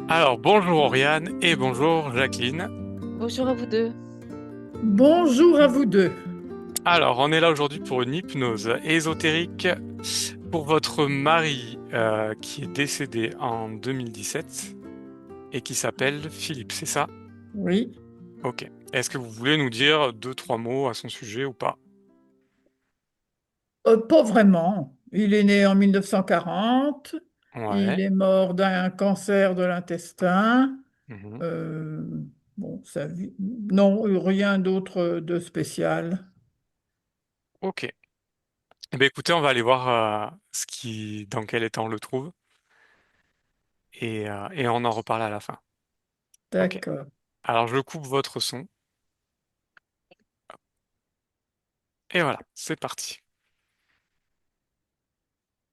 Alors, bonjour Oriane et bonjour Jacqueline. Bonjour à vous deux. Bonjour à vous deux. Alors, on est là aujourd'hui pour une hypnose ésotérique pour votre mari qui est décédé en 2017 et qui s'appelle Philippe, c'est ça? Oui. Ok. Est-ce que vous voulez nous dire deux, trois mots à son sujet ou pas? Pas vraiment. Il est né en 1940. Il Ouais. est mort d'un cancer de l'intestin. Mhm. Euh, bon, sa vie... Non, rien d'autre de spécial. Ok. Eh bien, écoutez, on va aller voir dans quel état on le trouve et on en reparle à la fin. Ok. D'accord. Alors, je coupe votre son et voilà, c'est parti.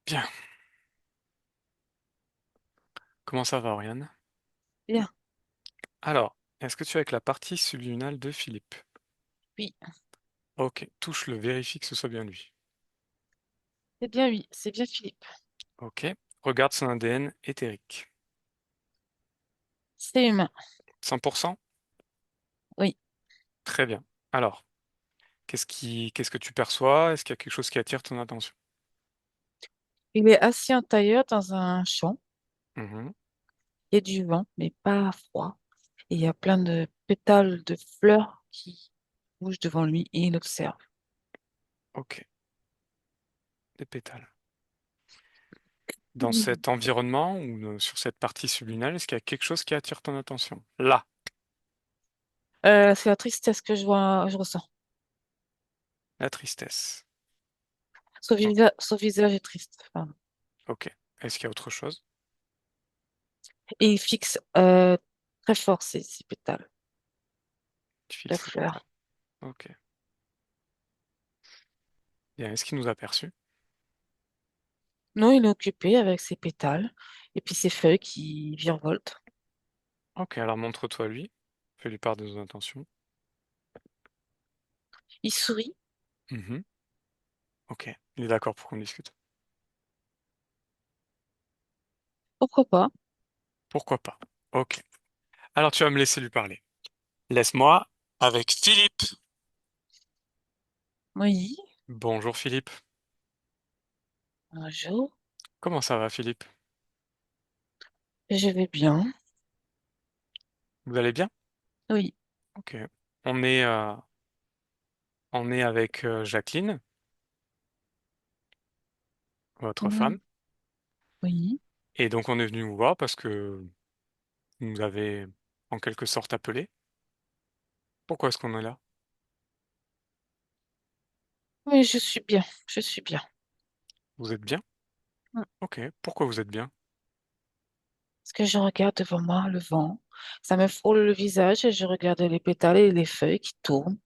Bien. Comment ça va, Oriane? Bien, Alors, est-ce que tu es avec la partie subliminale de Philippe? oui, Ok, touche-le, vérifie que ce soit bien lui. c'est bien oui, c'est bien Philippe. Ok, regarde son ADN éthérique. C'est humain, 100%? oui. Très bien. Alors, qu'est-ce que tu perçois? Est-ce qu'il y a quelque chose qui attire ton attention? Il est assis en tailleur dans un champ. Mhm. Il y a du vent, mais pas froid. Et il y a plein de pétales de fleurs qui bougent devant lui et il observe. Ok, des pétales. Dans Mhm. cet environnement ou sur cette partie subliminale, est-ce qu'il y a quelque chose qui attire ton attention? Là, C'est la tristesse que je ressens. la tristesse. Oh, Son visage est triste. Pardon. ok, est-ce qu'il y a autre chose? Et il fixe très fort ses pétales Tu de fixes les pétales. fleurs. Ok, bien, est-ce qu'il nous a perçus? Non, il est occupé avec ses pétales et puis ses feuilles qui virevoltent. Ok, alors montre-toi lui. Fais-lui part de nos intentions. Il sourit. Mhm. Ok, il est d'accord pour qu'on discute. Pourquoi pas? Pourquoi pas? Ok. Alors tu vas me laisser lui parler. Laisse-moi avec Philippe. Oui, Bonjour Philippe. un jour. Comment ça va Philippe? Je vais bien. Vous allez bien? Oui. Ok. On est, euh, on est avec Jacqueline, votre Mhm. femme. Oui. Et donc on est venu vous voir parce que vous nous avez en quelque sorte appelé. Pourquoi est-ce qu'on est là? Oui, je suis bien. Je suis bien. Vous êtes bien? Mm. Ok. Pourquoi vous êtes bien? Parce que je regarde devant moi le vent. Ça me frôle le visage et je regarde les pétales et les feuilles qui tournent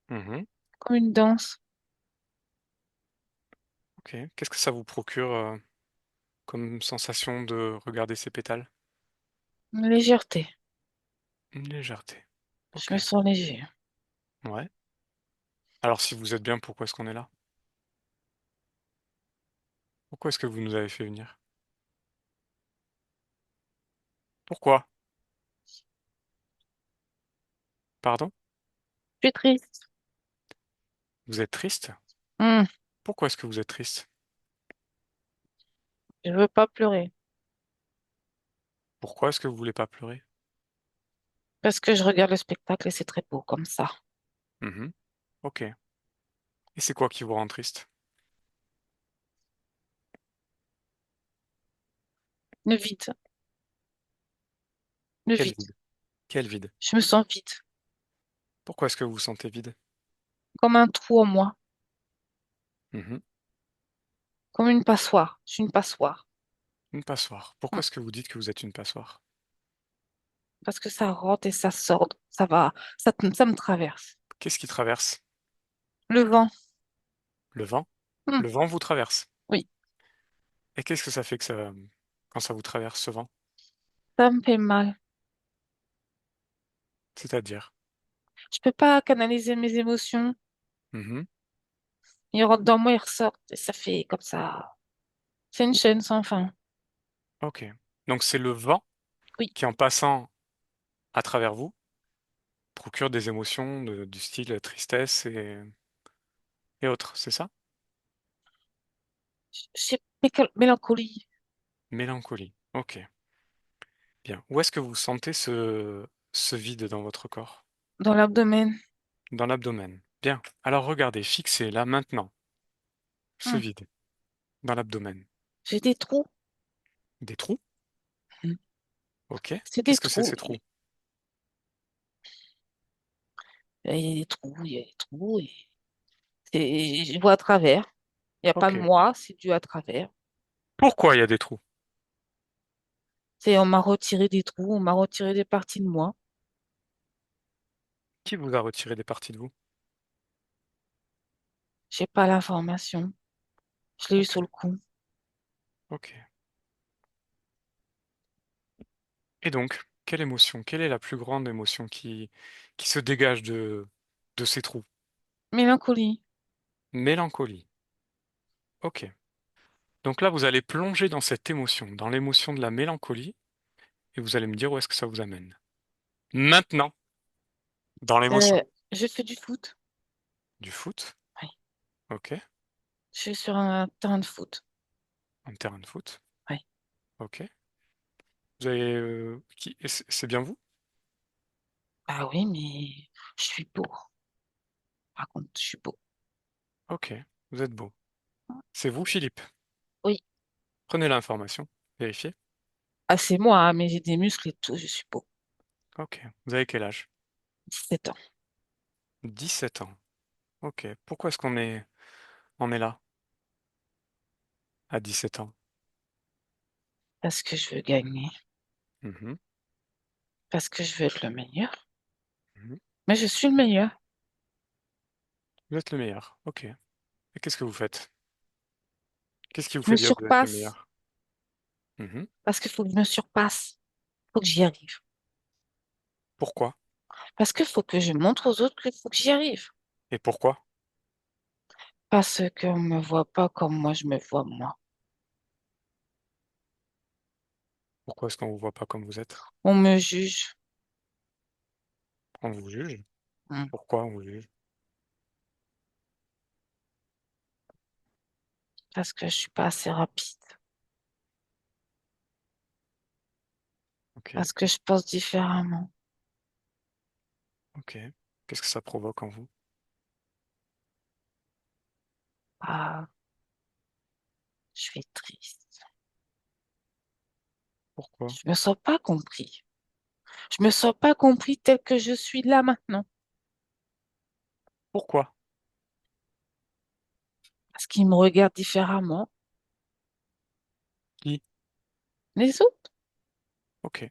Mhm. comme une danse. Ok. Qu'est-ce que ça vous procure comme sensation de regarder ces pétales? Une légèreté. Une légèreté. Je Ok. me sens léger. Ouais. Alors si vous êtes bien, pourquoi est-ce qu'on est là? Pourquoi est-ce que vous nous avez fait venir? Pourquoi? Pardon? Je suis triste. Vous êtes triste? Hmm. Pourquoi est-ce que vous êtes triste? Je veux pas pleurer. Pourquoi est-ce que vous voulez pas pleurer? Parce que je regarde le spectacle et c'est très beau comme ça. Mhm. Ok. Et c'est quoi qui vous rend triste? Le vide. Le Quel vide. vide? Quel vide? Je me sens vide. Pourquoi est-ce que vous vous sentez vide? Comme un trou en moi. Mhm. Comme une passoire. Je suis une passoire. Une passoire. Pourquoi Hmm. est-ce que vous dites que vous êtes une passoire? Parce que ça rentre et ça sort. Ça va. Ça me traverse. Qu'est-ce qui traverse? Le vent. Le vent? Hmm. Le vent vous traverse. Oui. Et qu'est-ce que ça fait quand ça vous traverse ce vent? Ça me fait mal. C'est-à-dire? Je peux pas canaliser mes émotions. Mhm. Ils rentrent dans moi, ils ressortent. Et ça fait comme ça. C'est une chaîne sans fin. Ok. Donc c'est le vent Oui, qui en passant à travers vous, procure des émotions du style tristesse et autres, c'est ça? c'est mélancolie Mélancolie. Ok, bien. Où est-ce que vous sentez ce vide dans votre corps? dans l'abdomen. Dans l'abdomen. Bien. Alors regardez, fixez là maintenant ce Hmm. vide dans l'abdomen. J'ai des trous. Des trous? Hmm. Ok. C'est des Qu'est-ce que c'est trous. ces trous? Il y a des trous, il y a des trous. Je vois à travers. Il n'y a pas de Ok. moi, c'est dû à travers. Pourquoi il y a des trous? On m'a retiré des trous, on m'a retiré des parties de moi. Qui vous a retiré des parties de vous? J'ai pas l'information. Je l'ai eu Ok. sur le coup. Ok. Et donc, quelle émotion? Quelle est la plus grande émotion qui se dégage de ces trous? Mélancolie. Mélancolie. Ok. Donc là, vous allez plonger dans cette émotion, dans l'émotion de la mélancolie, et vous allez me dire où est-ce que ça vous amène. Maintenant, dans l'émotion. Euh, je fais du foot. Du foot. Oui. Ok. Je suis sur un terrain de foot. Un terrain de foot. Oui. Ok. Vous avez c'est bien vous? Ah oui, mais je suis beau. Par contre, je suis beau. Ok. Vous êtes beau. C'est vous, Philippe. Oui. Prenez l'information. Vérifiez. Ah, c'est moi, hein, mais j'ai des muscles et tout, je suis beau. Ok. Vous avez quel âge? 17 ans. 17 ans. Ok. Pourquoi est-ce on est là à 17 ans? Parce que je veux gagner. Mhm, Parce que je veux être le meilleur. mhm. Mais je suis le meilleur. Vous êtes le meilleur. Ok. Et qu'est-ce que vous faites? Qu'est-ce qui vous Je me fait dire que vous êtes le surpasse. meilleur? Mhm. Parce qu'il faut que je me surpasse. Faut que j'y arrive. Pourquoi? Parce qu'il faut que je montre aux autres qu'il faut que j'y arrive. Et pourquoi? Parce qu'on ne me voit pas comme moi, je me vois moi. Pourquoi est-ce qu'on vous voit pas comme vous êtes? On me juge. On vous juge? Hmm. Pourquoi on vous juge? Parce que je suis pas assez rapide. Ok. Parce que je pense différemment. Ok. Qu'est-ce que ça provoque en vous? Ah, je suis triste. Pourquoi? Je me sens pas compris. Je me sens pas compris tel que je suis là maintenant. Pourquoi? Parce qu'ils me regardent différemment. Qui? Les autres. Ok.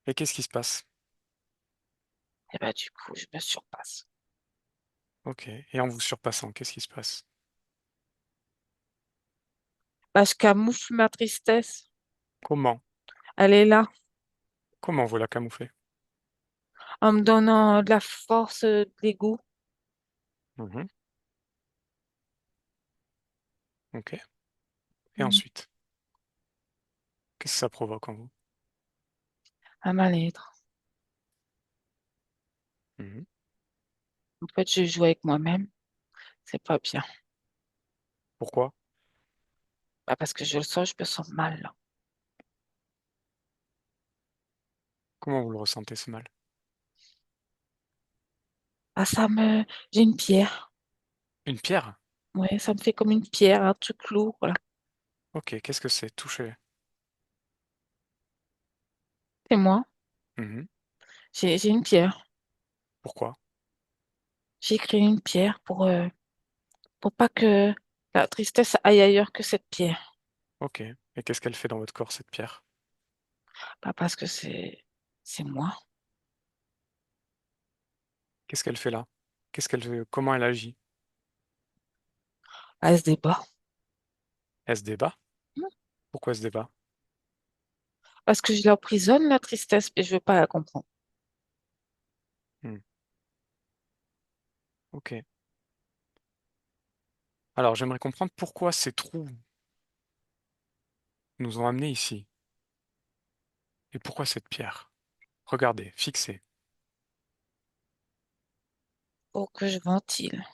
Et qu'est-ce qui se passe? Et ben du coup, je me surpasse. Ok. Et en vous surpassant, qu'est-ce qui se passe? Bah, je camoufle ma tristesse. Comment? Elle est là, Comment vous la camouflez? en me donnant de la force, de l'ego. Mhm. Ok. Et Hmm. ensuite, qu'est-ce que ça provoque en vous? Un mal-être. Mhm. En fait, je joue avec moi-même. C'est pas bien. Pourquoi? Bah, parce que je le sens, je me sens mal, là. Comment vous le ressentez ce mal? Ah, j'ai une pierre. Une pierre? Ouais, ça me fait comme une pierre, un truc lourd, voilà. Ok. Qu'est-ce que c'est? Touchez. C'est moi. Mhm. J'ai une pierre. Pourquoi? J'ai créé une pierre pour pas que la tristesse aille ailleurs que cette pierre. Ok. Et qu'est-ce qu'elle fait dans votre corps, cette pierre? Pas parce que c'est moi. Qu'est-ce qu'elle fait là? Comment elle agit? Elle se débat. Elle se débat? Hmm. Pourquoi elle se débat? Parce que je l'emprisonne, la tristesse, et je veux pas la comprendre. Hmm. Ok. Alors, j'aimerais comprendre pourquoi ces trous nous ont amenés ici? Et pourquoi cette pierre? Regardez, fixez. Pour que je ventile,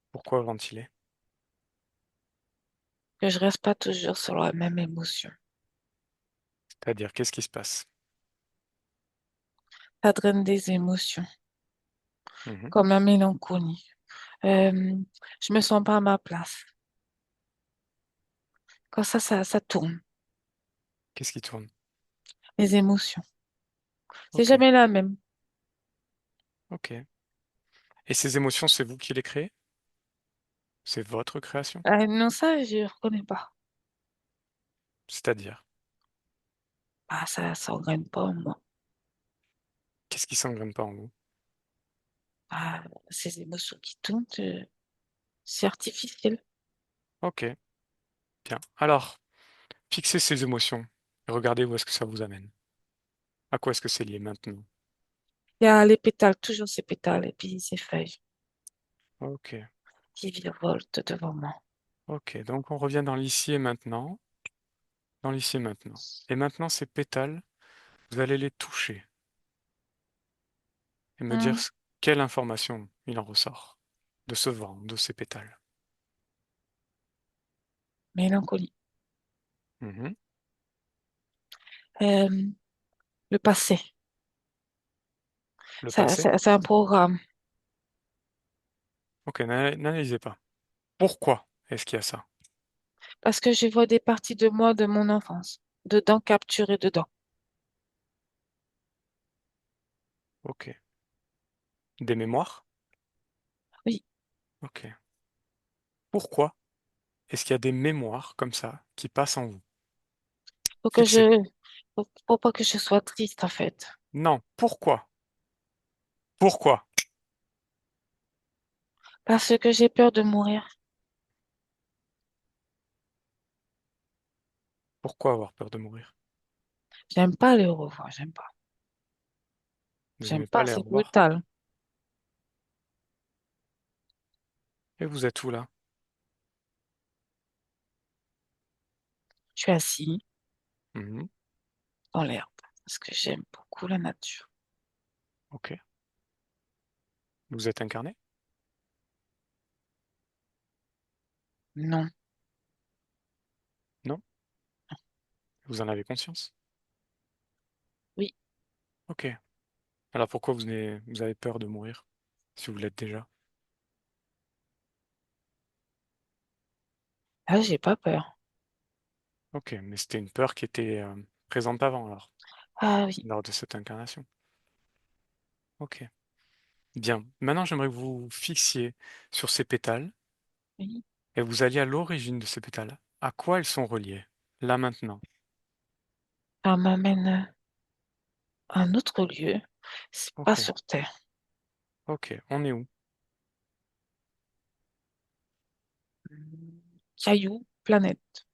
Pourquoi ventiler? que je reste pas toujours sur la même émotion. C'est-à-dire, qu'est-ce qui se passe? Ça draine des émotions, Mhm. comme la mélancolie. Euh, je me sens pas à ma place. Quand ça tourne, Qu'est-ce qui tourne? les émotions. C'est Ok, jamais la même. ok. Et ces émotions, c'est vous qui les créez? C'est votre création? Non, ça, je reconnais pas. C'est-à-dire, Ah, ça s'engraine pas en moi. qu'est-ce qui s'engraine pas en vous? Ah, ces émotions qui tournent, c'est artificiel. Ok, bien. Alors, fixez ces émotions et regardez où est-ce que ça vous amène. À quoi est-ce que c'est lié maintenant? Il y a les pétales, toujours ces pétales, et puis ces feuilles Ok, qui virevoltent devant moi. ok. Donc on revient dans l'ici et maintenant, dans l'ici et maintenant. Et maintenant, ces pétales, vous allez les toucher et me dire Hum, quelle information il en ressort de ce vent, de ces pétales. mélancolie. Mhm. Euh, le passé, Le passé? c'est un programme. Ok, n'analysez pas. Pourquoi est-ce qu'il y a ça? Parce que je vois des parties de moi de mon enfance, dedans, capturées dedans. Ok. Des mémoires? Oui, Ok. Pourquoi est-ce qu'il y a des mémoires comme ça qui passent en vous? faut que Fixez. faut pas que je sois triste, en fait. Non, pourquoi? Pourquoi? Parce que j'ai peur de mourir. Pourquoi avoir peur de mourir? J'aime pas les revoir, j'aime pas. Vous J'aime n'aimez pas pas, les c'est revoir? brutal. Et vous êtes où là? Je suis assis Mhm. dans l'herbe parce que j'aime beaucoup la nature. Ok. Vous êtes incarné? Non, Non? Vous en avez conscience? oui, Ok. Alors pourquoi vous avez peur de mourir si vous l'êtes déjà? là, j'ai pas peur. Ok, mais c'était une peur qui était présente avant alors, Ah oui, lors de cette incarnation. Ok. Bien. Maintenant, j'aimerais que vous fixiez sur ces pétales oui. et vous alliez à l'origine de ces pétales. À quoi ils sont reliés? Là maintenant. Ça m'amène à un autre lieu. C'est pas Ok. sur Terre. Ok. On est où? Caillou, planète.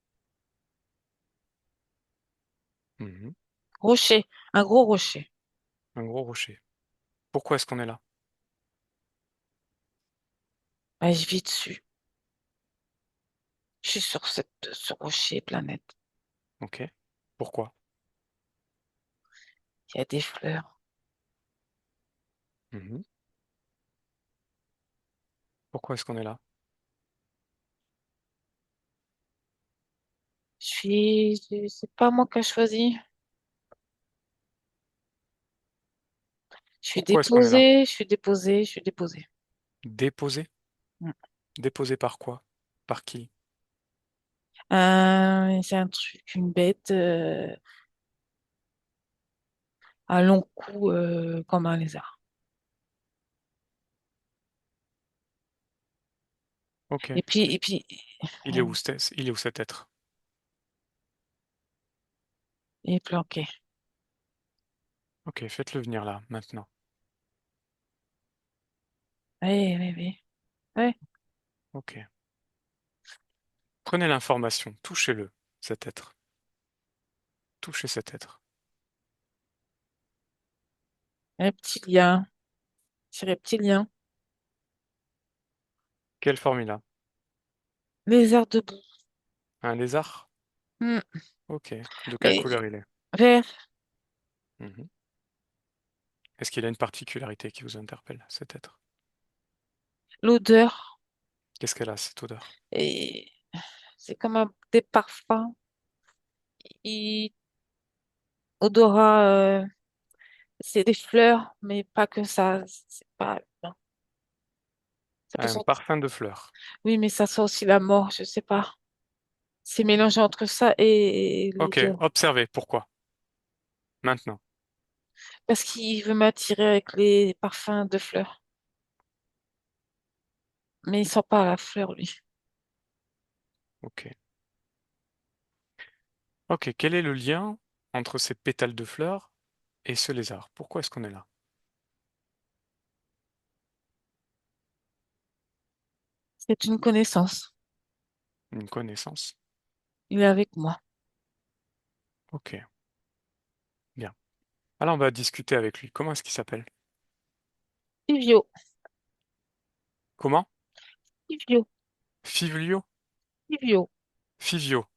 Mhm. Rocher, un gros rocher. Un gros rocher. Pourquoi est-ce qu'on est là? Ben, je vis dessus. Je suis sur ce rocher, planète. Ok. Pourquoi? Il y a des fleurs. Mhm. Pourquoi est-ce qu'on est là? C'est pas moi qui ai choisi. Pourquoi est-ce qu'on est là? Je suis déposée. Déposé? Mm. Déposé par quoi? Par qui? C'est un truc, une bête, un long cou, comme un lézard. Ok. Et puis, Il est où, il est où cet être? il est planqué. Ok, faites-le venir là, maintenant. Oui, oui, oui. Oui, Ok. Prenez l'information, touchez-le, cet être. Touchez cet être. reptilien. C'est reptilien. Quelle forme il a? Lézard debout. Un lézard? Hmm. Ok. De quelle Mais couleur il est? vert, Mhm. Est-ce qu'il a une particularité qui vous interpelle, cet être? l'odeur, Qu'est-ce qu'elle a, cette odeur? et c'est comme des parfums. Et odorat, c'est des fleurs, mais pas que ça. C'est pas, non. Ça peut Un sentir. parfum de fleurs. Oui, mais ça sent aussi la mort, je sais pas. C'est mélangé entre ça et Ok, l'odeur. observez. Pourquoi? Maintenant. Parce qu'il veut m'attirer avec les parfums de fleurs. Mais il sent pas la fleur, lui. Ok. Ok, quel est le lien entre ces pétales de fleurs et ce lézard? Pourquoi est-ce qu'on est là? C'est une connaissance. Une connaissance. Il est avec moi. Ok, bien. Alors on va discuter avec lui. Comment est-ce qu'il s'appelle? Ivio, Comment? Ivio, Fivio? Ivio. Fivio.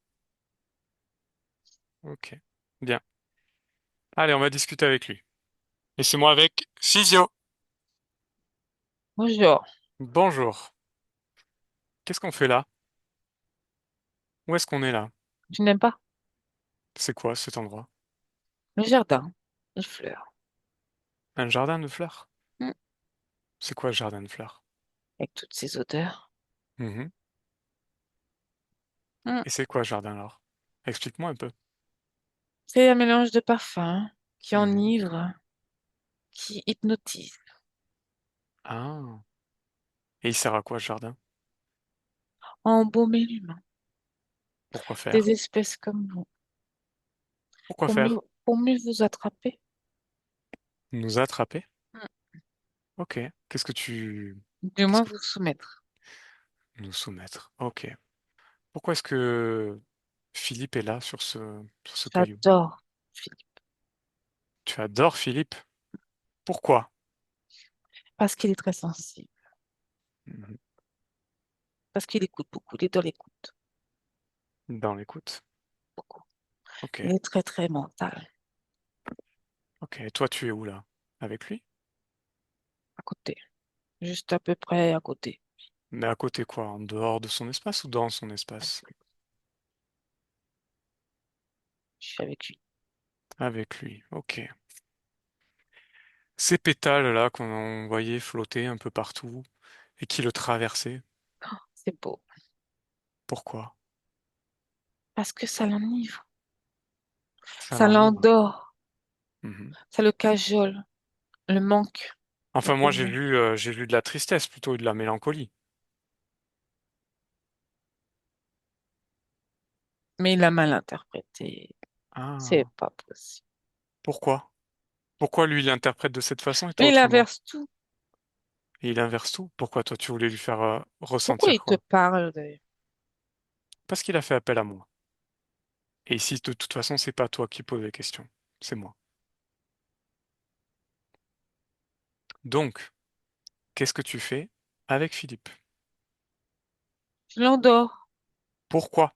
Ok, bien. Allez, on va discuter avec lui. Laissez-moi avec Fivio. Bonjour. Bonjour. Qu'est-ce qu'on fait là? Où est-ce qu'on est là? Tu n'aimes pas C'est quoi cet endroit? le jardin, les fleurs. Un jardin de fleurs? Hmm. C'est quoi, jardin de fleurs? Avec toutes ces odeurs. Mhm. Hmm. Et c'est quoi, jardin alors? Explique-moi un peu. C'est un mélange de parfums qui Mhm. enivre, qui hypnotise, Ah. Et il sert à quoi, ce jardin? embaumer l'humain. Pourquoi Des faire? espèces comme vous. Pourquoi faire? Pour mieux vous attraper. Nous attraper? Hmm. Ok. Qu'est-ce que tu... Du Qu'est-ce moins que... vous soumettre. Nous soumettre. Ok. Pourquoi est-ce que Philippe est là sur ce caillou? J'adore Philippe. Tu adores Philippe? Pourquoi? Parce qu'il est très sensible. Mhm. Parce qu'il écoute beaucoup. Il est dans l'écoute. Dans l'écoute. Beaucoup. Ok. Il est très, très mental. Ok. Et toi, tu es où là? Avec lui? À côté. Juste à peu près à côté. Mais à côté quoi? En dehors de son espace ou dans son espace? Je suis avec lui. Avec lui. Ok. Ces pétales-là qu'on voyait flotter un peu partout et qui le traversaient, C'est beau. pourquoi? Parce que ça l'enivre. Ça Ça l'enivre. l'endort. Mhm. Ça le cajole. Le manque. Le Enfin, moi, besoin. j'ai vu de la tristesse plutôt et de la mélancolie. Mais il a mal interprété. C'est Ah, pas possible. pourquoi? Pourquoi lui, il interprète de cette façon et toi Mais il autrement? inverse tout. Et il inverse tout. Pourquoi toi, tu voulais lui faire Pourquoi ressentir il te quoi? parle d'ailleurs? Parce qu'il a fait appel à moi. Et ici, de toute façon, c'est pas toi qui pose les questions, c'est moi. Donc, qu'est-ce que tu fais avec Philippe? Je l'endors. Pourquoi?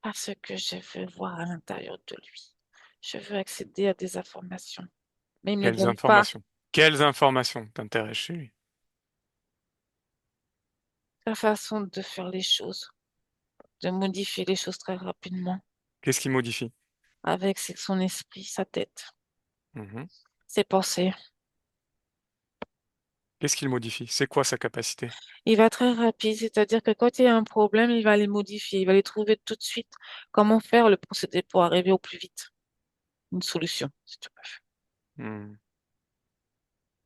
Parce que je veux voir à l'intérieur de lui. Je veux accéder à des informations. Mais il me les Quelles donne pas. informations? Quelles informations t'intéressent chez lui? Sa façon de faire les choses, de modifier les choses très rapidement, Qu'est-ce qui modifie? avec son esprit, sa tête, Mhm. ses pensées. Qu'est-ce qu'il modifie? C'est quoi sa capacité? Il va très rapide, c'est-à-dire que quand il y a un problème, il va les modifier, il va les trouver tout de suite. Comment faire le procédé pour arriver au plus vite? Une solution, si tu préfères. Hmm.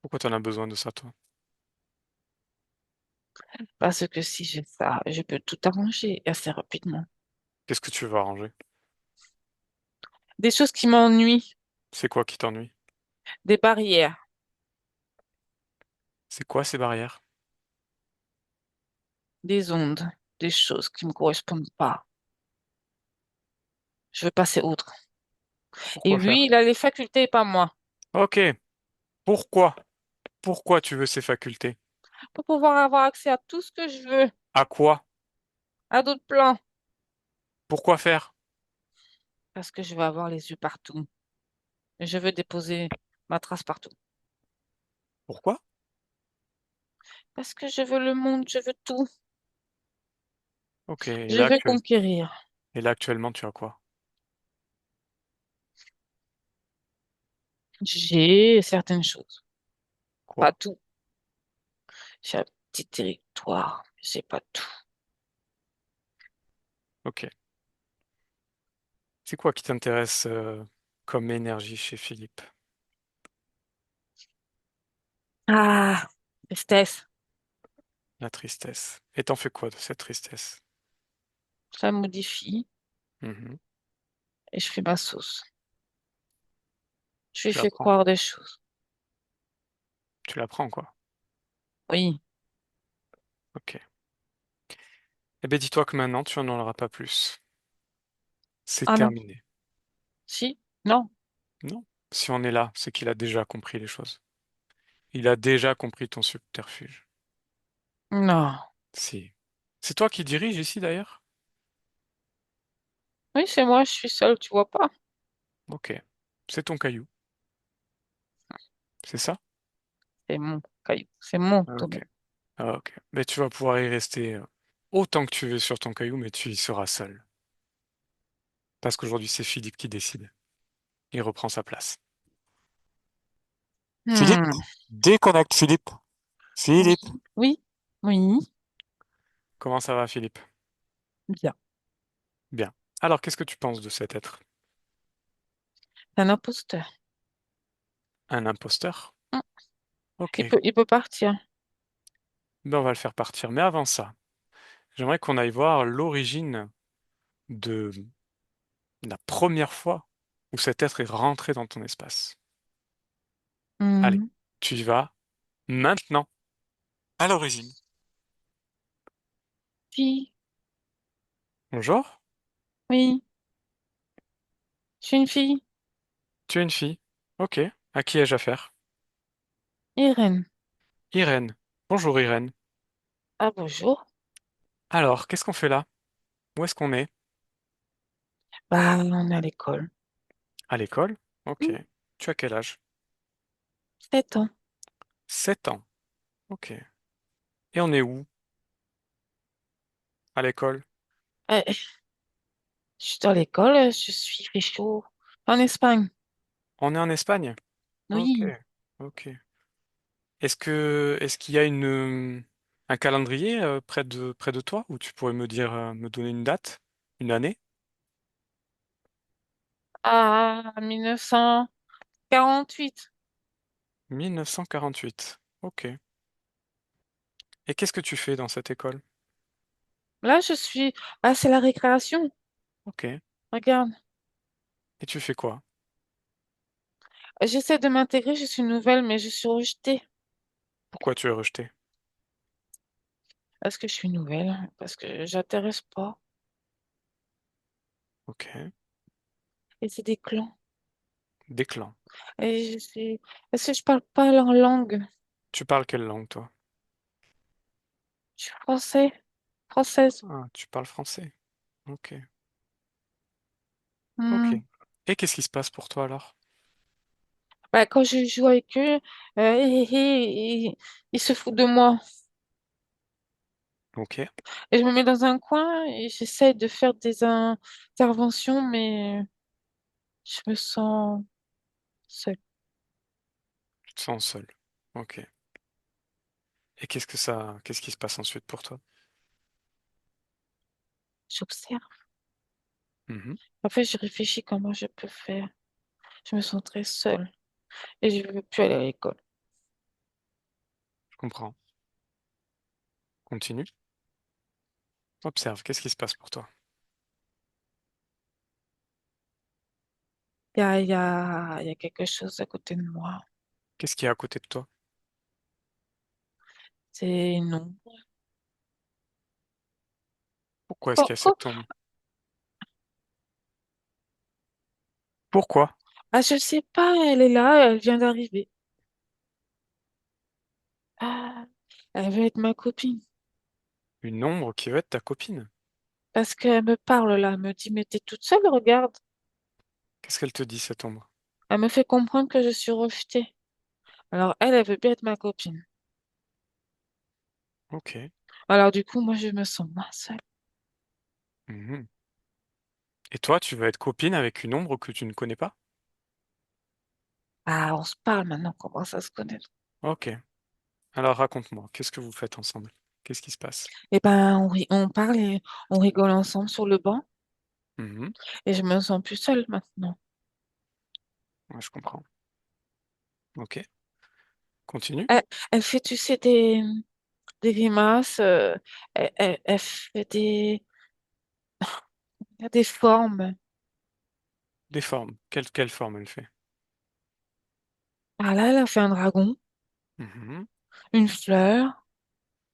Pourquoi t'en as besoin de ça, toi? Parce que si j'ai ça, je peux tout arranger assez rapidement. Qu'est-ce que tu veux arranger? Des choses qui m'ennuient, C'est quoi qui t'ennuie? des barrières, C'est quoi ces barrières? des ondes, des choses qui me correspondent pas. Je veux passer outre. Et Pourquoi lui, faire? il a les facultés, pas moi. Ok. Pourquoi? Pourquoi tu veux ces facultés? Pour pouvoir avoir accès à tout ce que je veux. À quoi? À d'autres plans, Pourquoi faire? parce que je veux avoir les yeux partout. Je veux déposer ma trace partout. Pourquoi? Parce que je veux le monde, je veux tout. Ok, Je veux conquérir. et là actuellement tu as quoi? J'ai certaines choses, pas Quoi? tout. J'ai un petit territoire, j'ai pas tout. Ok. C'est quoi qui t'intéresse comme énergie chez Philippe? Ah, tristesse, La tristesse. Et t'en fais quoi de cette tristesse? ça modifie Mhm. et je fais ma sauce. Je lui Tu fais l'apprends. croire des choses. Tu l'apprends quoi? Oui. Ok. Eh bien dis-toi que maintenant tu n'en auras pas plus. C'est Ah non. terminé. Si? Non. Non. Si on est là, c'est qu'il a déjà compris les choses. Il a déjà compris ton subterfuge. Non. Si. C'est toi qui dirige ici d'ailleurs? Oui, c'est moi, je suis seule, tu vois pas? Ok. C'est ton caillou. C'est ça? C'est mon caillou, c'est mon Ok. domaine. Ah, ok. Mais tu vas pouvoir y rester autant que tu veux sur ton caillou, mais tu y seras seul. Parce qu'aujourd'hui, c'est Philippe qui décide. Il reprend sa place. Philippe, Hmm. déconnecte Philippe. Oui, Philippe. oui, oui, Comment ça va, Philippe? bien. Bien. Alors, qu'est-ce que tu penses de cet être? C'est un imposteur. Un imposteur? Hmm. Ok. Il peut partir. Ben, on va le faire partir. Mais avant ça, j'aimerais qu'on aille voir l'origine de la première fois où cet être est rentré dans ton espace. Allez, Hmm. tu y vas maintenant. À l'origine. Fille, Bonjour, oui, je suis une fille. tu es une fille. Ok. À qui ai-je affaire? Irène. Irène. Bonjour Irène. Ah, bonjour. Alors, qu'est-ce qu'on fait là? Où est-ce qu'on est? Bah, on est à l'école. À l'école? Ok. Hmm. Tu as quel âge? 7 ans. 7 ans. Ok. Et on est où? À l'école? Je suis dans l'école, je suis réchaud. En Espagne. On est en Espagne? Ok. Oui. Ok. Est-ce qu'il y a un calendrier près de toi où tu pourrais me donner une date, une année? À 1948. 1948. Ok. Et qu'est-ce que tu fais dans cette école? Là, je suis. Ah, c'est la récréation. Ok. Regarde. Et tu fais quoi? J'essaie de m'intégrer, je suis nouvelle, mais je suis rejetée. Pourquoi tu es rejeté? Parce que je suis nouvelle, parce que j'intéresse pas. Ok. Et c'est des clans. Déclan. Et je sais. Parce que je parle pas leur langue. Tu parles quelle langue, toi? Je suis française. Ah, tu parles français. Ok. Ok. Hmm. Et qu'est-ce qui se passe pour toi alors? Bah, quand je joue avec eux, ils se foutent de moi. Ok. Et je me mets dans un coin et j'essaie de faire des interventions, mais je me sens seule. Tu te sens seul. Ok. Et qu'est-ce qui se passe ensuite pour toi? J'observe. Mhm. En fait, je réfléchis comment je peux faire. Je me sens très seule et je ne veux plus aller à l'école. Je comprends. Continue. Observe. Qu'est-ce qui se passe pour toi? Il y a quelque chose à côté de moi. Qu'est-ce qui est à côté de toi? C'est non. Pourquoi est-ce qu'il y a cette ombre? Pourquoi? Ah, je sais pas, elle est là, elle vient d'arriver. Ah, elle veut être ma copine. Une ombre qui veut être ta copine. Parce qu'elle me parle là, elle me dit, mais t'es toute seule, regarde. Qu'est-ce qu'elle te dit, cette ombre? Elle me fait comprendre que je suis rejetée. Alors elle veut bien être ma copine. Ok. Alors du coup, moi, je me sens moins seule. Mhm. Et toi, tu veux être copine avec une ombre que tu ne connais pas? Ah, on se parle maintenant, on commence à se connaître. Ok. Alors raconte-moi, qu'est-ce que vous faites ensemble? Qu'est-ce qui se passe? Eh ben, on parle et on rigole ensemble sur le banc Mhm. et je me sens plus seule maintenant. Ouais, je comprends. Ok. Continue. Elle fait, tu sais, des grimaces, elle fait des formes. Des formes. Quelle forme elle fait? Ah là, elle a fait un dragon, Mhm. une fleur,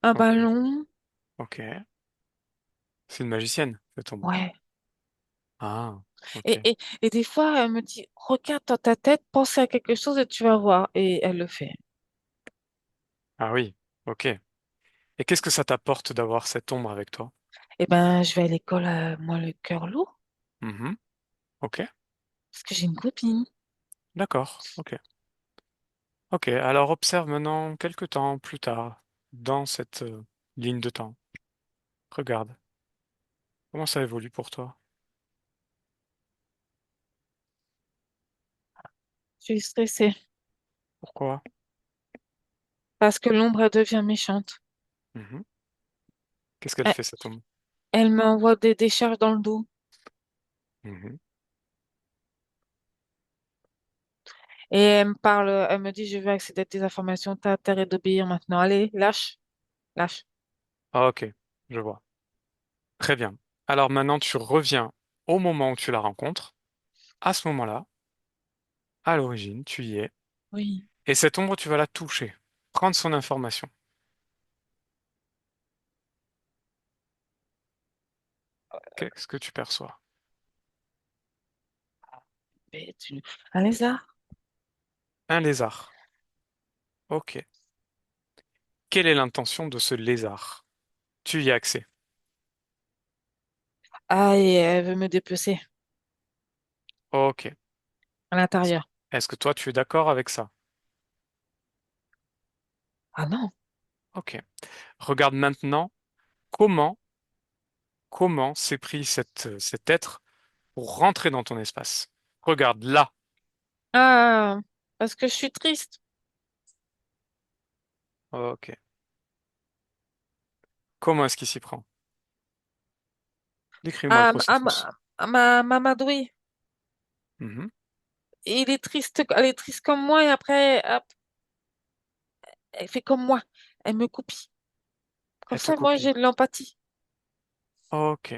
un Ok. ballon. Ok. C'est une magicienne, cette ombre. Ouais. Ah, Et, ok. et, et des fois, elle me dit, regarde dans ta tête, pense à quelque chose et tu vas voir. Et elle le fait. Ah oui, ok. Et qu'est-ce que ça t'apporte d'avoir cette ombre avec toi? Eh ben, je vais à l'école, moi, le cœur lourd, Mhm. Ok. parce que j'ai une copine. D'accord. Ok. Ok. Alors observe maintenant quelques temps plus tard dans cette ligne de temps. Regarde. Comment ça évolue pour toi? Je suis stressée Pourquoi? parce que l'ombre, elle devient méchante. Mhm. Qu'est-ce qu'elle Elle, fait cette ombre? elle m'envoie des décharges dans le dos. Mhm. Et elle me parle, elle me dit, je veux accéder à tes informations, t'as intérêt d'obéir maintenant. Allez, lâche, lâche. Ah, ok. Je vois. Très bien. Alors maintenant tu reviens au moment où tu la rencontres. À ce moment-là, à l'origine, tu y es. Oui. Et cette ombre, tu vas la toucher, prendre son information. Qu'est-ce que tu perçois? Mais un lézard. Un lézard. Ok. Quelle est l'intention de ce lézard? Tu y as accès. Ah, et elle veut me dépecer Ok. à Est-ce l'intérieur. est-ce que toi, tu es d'accord avec ça? Ah non. Ok. Regarde maintenant comment, comment s'est pris cet être pour rentrer dans ton espace. Regarde là. Ah, parce que je suis triste. Ok. Comment est-ce qu'il s'y prend? Décris-moi le Ah, processus. ma Madoui, Mhm. il est triste, elle est triste comme moi et après, hop, elle fait comme moi. Elle me copie. Comme Elle te ça, moi, copie. j'ai de l'empathie. Ok.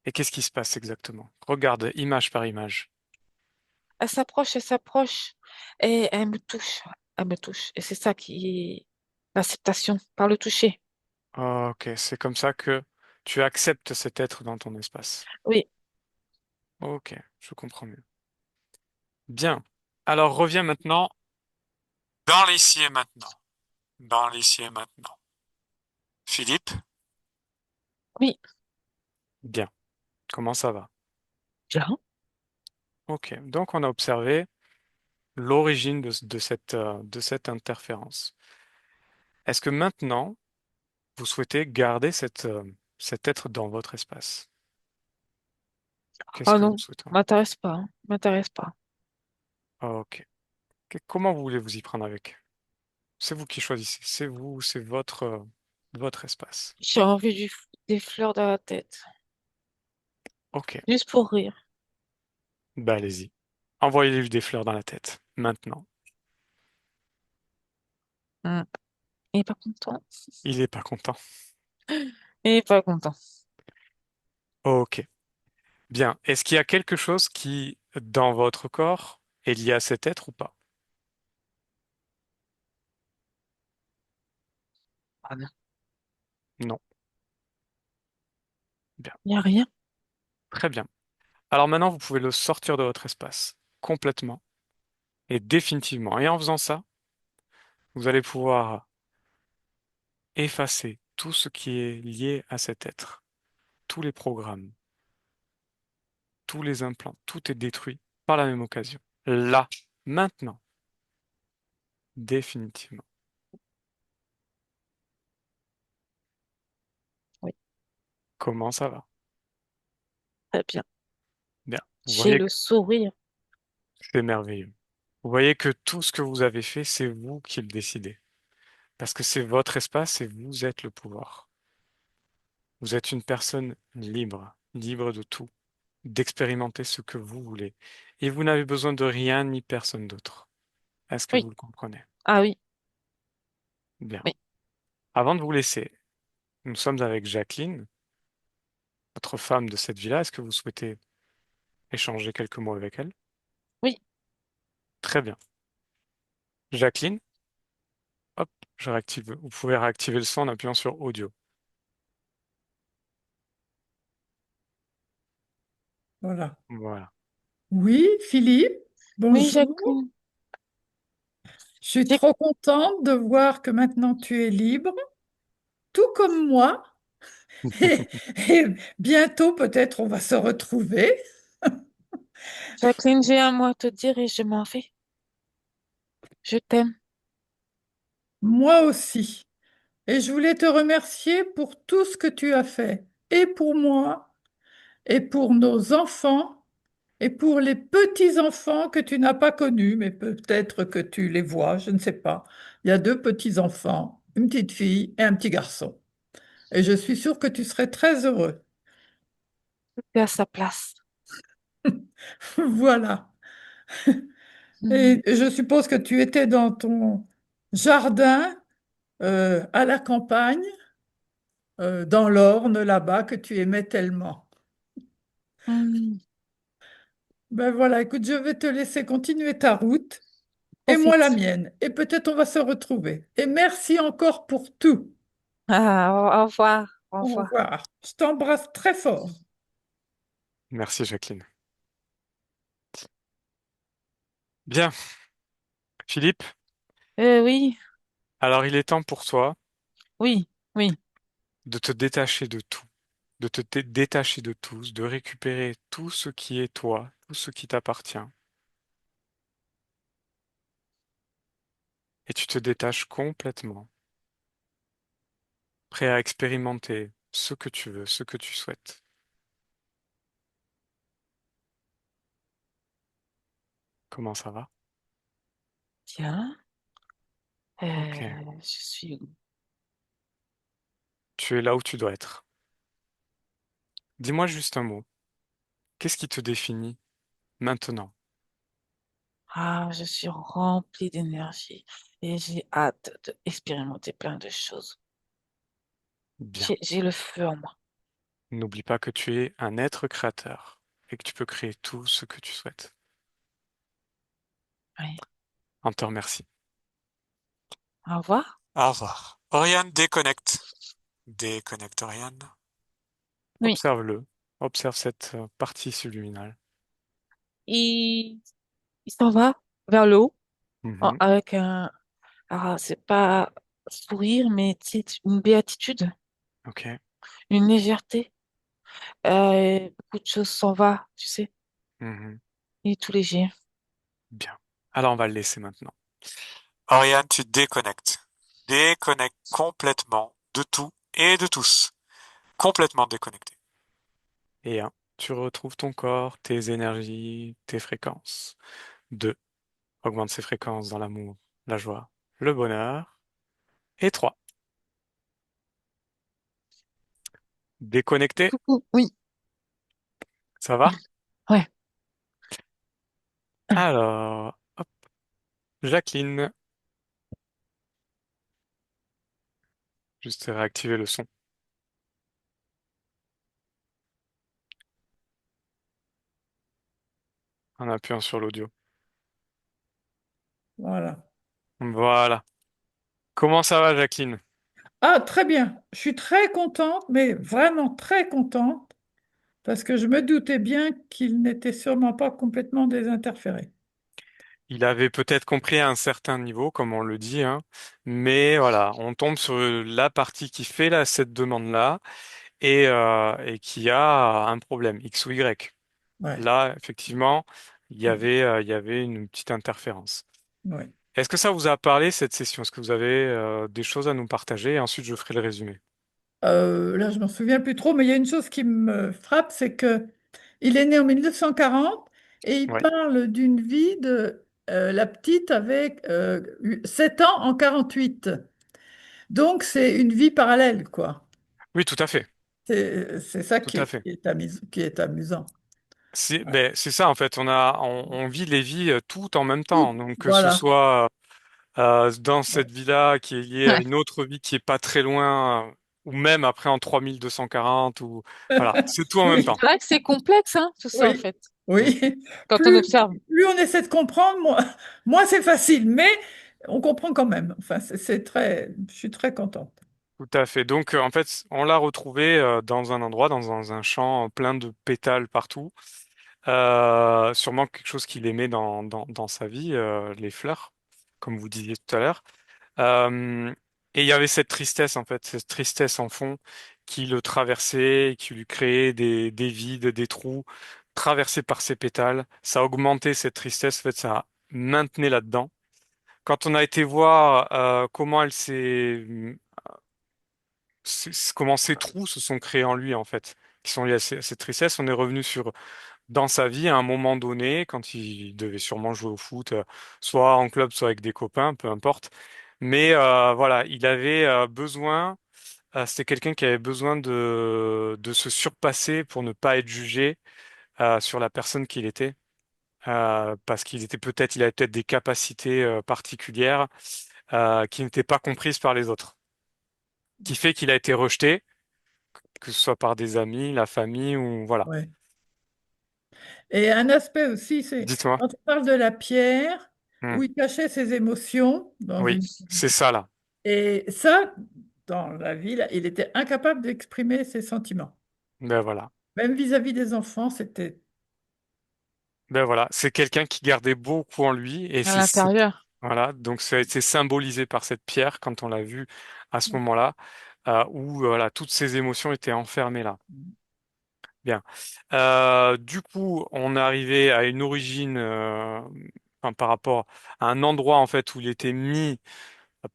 Et qu'est-ce qui se passe exactement? Regarde image par image. Elle s'approche et elle me touche. Elle me touche. Et c'est ça qui est l'acceptation par le toucher. Ok, c'est comme ça que tu acceptes cet être dans ton espace. Oui. Ok, je comprends mieux. Bien. Alors reviens maintenant dans l'ici et maintenant. Dans l'ici et maintenant. Philippe? Oui. Bien. Comment ça va? Bien. Ok, donc on a observé l'origine de cette interférence. Est-ce que maintenant, vous souhaitez garder cet être dans votre espace? Qu'est-ce Ah que vous non, souhaitez? m'intéresse pas. Hein. M'intéresse pas. Ok. Comment vous voulez vous y prendre avec? C'est vous qui choisissez. C'est votre espace. J'ai envie des fleurs dans la tête. Ok, Juste pour rire. bah allez-y. Envoyez-lui des fleurs dans la tête. Maintenant. Hmm. Il est pas content. Il est pas content. Il est pas content. Ok. Bien. Est-ce qu'il y a quelque chose qui, dans votre corps, est lié à cet être ou pas? Ah non. Non. Bien. Il n'y a rien. Très bien. Alors maintenant, vous pouvez le sortir de votre espace. Complètement. Et définitivement. Et en faisant ça, vous allez pouvoir effacer tout ce qui est lié à cet être. tous les programmes, tous les implants, tout est détruit par la même occasion. Là, maintenant, définitivement. Oui, Comment ça va? très bien. Bien. Vous J'ai voyez le que sourire. c'est merveilleux. Vous voyez que tout ce que vous avez fait, c'est vous qui le décidez. Parce que c'est votre espace et vous êtes le pouvoir. Vous êtes une personne libre, libre de tout, d'expérimenter ce que vous voulez. Et vous n'avez besoin de rien ni personne d'autre. Est-ce que Oui. vous le comprenez? Ah oui, Bien. oui, Avant de vous laisser, nous sommes avec Jacqueline, votre femme de cette villa. Est-ce que vous souhaitez échanger quelques mots avec elle? oui. Très bien. Jacqueline, hop, je réactive. Vous pouvez réactiver le son en appuyant sur audio. Voilà. Voilà. Oui, Philippe, Oui, bonjour. Jacqueline. Je suis J'ai- trop contente de voir que maintenant tu es libre, tout comme moi. Et, et bientôt, peut-être, on va se retrouver. Jacqueline, j'ai un mot à te dire et je m'en vais. Je t'aime. Moi aussi. Et je voulais te remercier pour tout ce que tu as fait, et pour moi, et pour nos enfants, et pour les petits-enfants que tu n'as pas connus, mais peut-être que tu les vois, je ne sais pas. Il y a deux petits-enfants, une petite fille et un petit garçon. Et je suis sûre que tu serais très heureux. Tout est à sa place. Voilà. Mhm. Et je suppose que tu étais dans ton jardin à la campagne, dans l'Orne, là-bas, que tu aimais tellement. Mhm. Ben voilà, écoute, je vais te laisser continuer ta route et moi la Profite. mienne. Et peut-être on va se retrouver. Et merci encore pour tout. Ah, au revoir. Au Au revoir. revoir. Je t'embrasse très fort. Merci, Jacqueline. Bien, Philippe, Oui, alors il est temps pour toi oui, oui. de te détacher de tout, de te détacher de tous, de récupérer tout ce qui est toi, tout ce qui t'appartient. Et tu te détaches complètement, prêt à expérimenter ce que tu veux, ce que tu souhaites. Comment ça va? Tiens, Ok, je suis où? tu es là où tu dois être. Dis-moi juste un mot. Qu'est-ce qui te définit maintenant? Ah, je suis remplie d'énergie et j'ai hâte d'expérimenter plein de choses. Bien. J'ai le feu en moi. N'oublie pas que tu es un être créateur et que tu peux créer tout ce que tu souhaites. Oui. On te remercie. Au revoir. Au revoir. Oriane, déconnecte. Déconnecte Oriane. Oui. Observe-le. Observe cette partie subliminale. Il, il s'en va vers le haut Mhm. avec un, ah, c'est pas sourire, mais c'est une béatitude, Ok. une légèreté. Beaucoup de choses s'en va, tu sais. Mhm. Il est tout léger. Bien. Alors on va le laisser maintenant. Oriane, tu déconnectes. Déconnecte complètement de tout et de tous. Complètement déconnecté. Et un, tu retrouves ton corps, tes énergies, tes fréquences. Deux, augmente ses fréquences dans l'amour, la joie, le bonheur. Et trois, déconnecté. Coucou. Oui. Ça va? Ouais. Alors, hop, Jacqueline, juste réactiver le son en appuyant sur l'audio. Voilà. Voilà. Comment ça va, Jacqueline? Ah, très bien. Je suis très contente, mais vraiment très contente, parce que je me doutais bien qu'il n'était sûrement pas complètement désinterféré. Il avait peut-être compris à un certain niveau, comme on le dit, hein, mais voilà, on tombe sur la partie qui fait là, cette demande-là, et qui a un problème, X ou Y. Ouais, Là, effectivement, il y avait une petite interférence. ouais. Est-ce que ça vous a parlé, cette session? Est-ce que vous avez des choses à nous partager? Et ensuite, je ferai le résumé. Là, je m'en souviens plus trop, mais il y a une chose qui me frappe, c'est que il est né en 1940 et il Ouais. parle d'une vie de la petite avec 7 ans en 48. Donc, c'est une vie parallèle, quoi. Oui, tout à fait. C'est ça Tout à fait. qui est amusant. C'est ça, en fait. On vit les vies toutes en même Tout, temps. Donc, que ce voilà. soit dans cette vie-là qui est liée à Ouais. une autre vie qui est pas très loin, ou même après en 3240, ou voilà, c'est tout en même Oui, temps. C'est vrai que c'est complexe, hein, tout ça, en oui, fait, Mm. oui. quand on Plus, observe. plus on essaie de comprendre, moins c'est facile, mais on comprend quand même. Enfin, je suis très contente. Tout à fait. Donc, en fait, on l'a retrouvé dans un endroit, dans un champ plein de pétales partout. Sûrement quelque chose qu'il aimait dans sa vie, les fleurs, comme vous disiez tout à l'heure. Euh, et il y avait cette tristesse, en fait, cette tristesse en fond qui le traversait, et qui lui créait des vides, des trous, traversés par ses pétales. Ça augmentait cette tristesse, en fait, ça maintenait là-dedans. Quand on a été voir comment comment ces trous se sont créés en lui, en fait, qui sont liés à cette tristesse, on est revenu sur dans sa vie à un moment donné, quand il devait sûrement jouer au foot, soit en club, soit avec des copains, peu importe. Mais voilà, il avait besoin, c'était quelqu'un qui avait besoin de se surpasser pour ne pas être jugé sur la personne qu'il était, parce il avait peut-être des capacités particulières qui n'étaient pas comprises par les autres, qui fait qu'il a été rejeté, que ce soit par des amis, la famille ou voilà. Ouais. Et un aspect aussi, c'est Dites-moi. quand on parle de la pierre, Hmm. où il cachait ses émotions dans Oui, une... c'est ça là. Et ça, dans la vie, là, il était incapable d'exprimer ses sentiments. Ben voilà. Même vis-à-vis des enfants, c'était... Ben voilà, c'est quelqu'un qui gardait beaucoup en lui et À l'intérieur. voilà, donc ça a été symbolisé par cette pierre quand on l'a vu à ce moment-là, où voilà, toutes ces émotions étaient enfermées là. Bien. Du coup, on est arrivé à une origine, enfin, par rapport à un endroit en fait où il était mis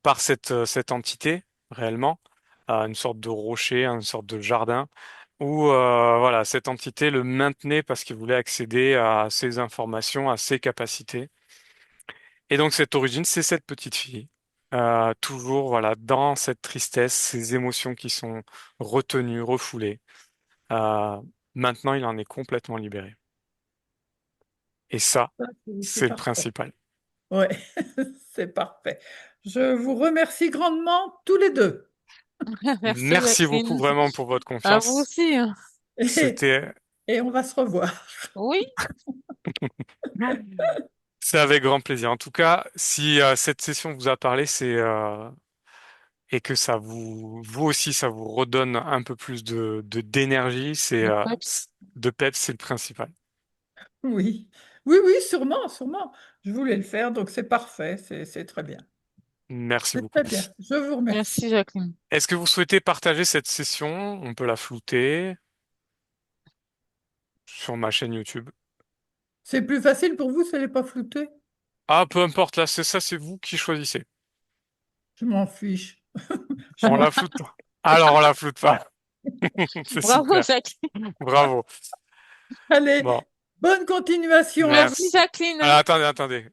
par cette entité réellement, à une sorte de rocher, une sorte de jardin, où voilà, cette entité le maintenait parce qu'il voulait accéder à ses informations, à ses capacités. Et donc cette origine, c'est cette petite fille, toujours voilà dans cette tristesse, ces émotions qui sont retenues, refoulées. Euh, Maintenant, il en est complètement libéré. Et ça, C'est c'est le parfait. principal. Ouais, c'est parfait. Je vous remercie grandement tous les deux. Merci, Merci beaucoup Jacqueline. vraiment pour votre À vous confiance. aussi, hein. Et, C'était et on va se revoir. Oui, C'est avec grand plaisir. En tout cas, si cette session vous a parlé, c'est et que vous aussi, ça vous redonne un peu plus d'énergie, le PEPS. de peps, c'est le principal. Oui, oui, oui, sûrement, sûrement. Je voulais le faire, donc c'est parfait, c'est très bien. Merci C'est beaucoup. très bien. Je vous remercie. Merci, Jacqueline. Est-ce que vous souhaitez partager cette session? On peut la flouter sur ma chaîne YouTube. C'est plus facile pour vous, ça n'est pas flouté? Ah, peu importe, là, c'est ça, c'est vous qui choisissez. Je m'en fiche. Je On m'en... la floute pas. Alors, on la floute pas. C'est Bravo, super. Jacqueline. Bravo. Allez, Bon, bonne continuation à vous. Merci, merci. Jacqueline. Alors, attendez.